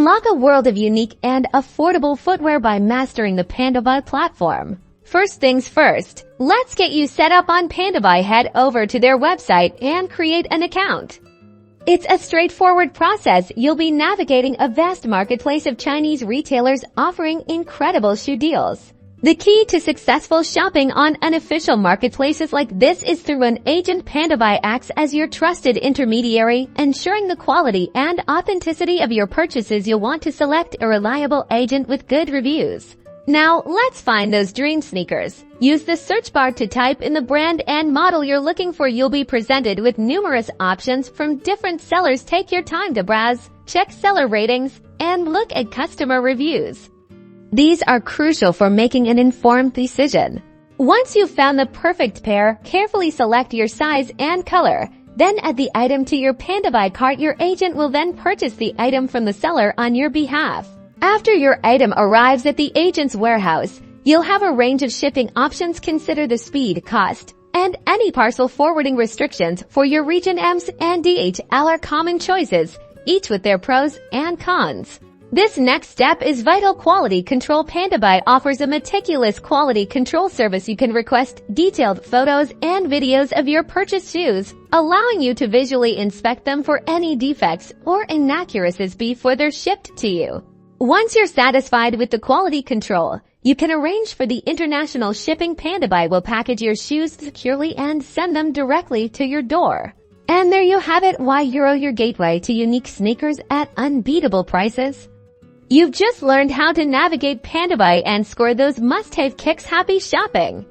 Unlock a world of unique and affordable footwear by mastering the Pandabuy platform. First things first, let's get you set up on Pandabuy. Head over to their website and create an account. It's a straightforward process. You'll be navigating a vast marketplace of Chinese retailers offering incredible shoe deals. The key to successful shopping on unofficial marketplaces like this is through an agent. Pandabuy acts as your trusted intermediary, ensuring the quality and authenticity of your purchases. You'll want to select a reliable agent with good reviews. Now, let's find those dream sneakers. Use the search bar to type in the brand and model you're looking for. You'll be presented with numerous options from different sellers. Take your time to browse, check seller ratings, and look at customer reviews. These are crucial for making an informed decision. Once you've found the perfect pair, carefully select your size and color. Then add the item to your Pandabuy cart. Your agent will then purchase the item from the seller on your behalf. After your item arrives at the agent's warehouse, you'll have a range of shipping options. Consider the speed, cost, and any parcel forwarding restrictions for your region. M and DHL are common choices, each with their pros and cons. This next step is vital quality control. Pandabuy offers a meticulous quality control service. You can request detailed photos and videos of your purchased shoes, allowing you to visually inspect them for any defects or inaccuracies before they're shipped to you. Once you're satisfied with the quality control, you can arrange for the international shipping. Pandabuy will package your shoes securely and send them directly to your door. And there you have it, €1 your gateway to unique sneakers at unbeatable prices. You've just learned how to navigate Pandabuy and score those must-have kicks. Happy shopping!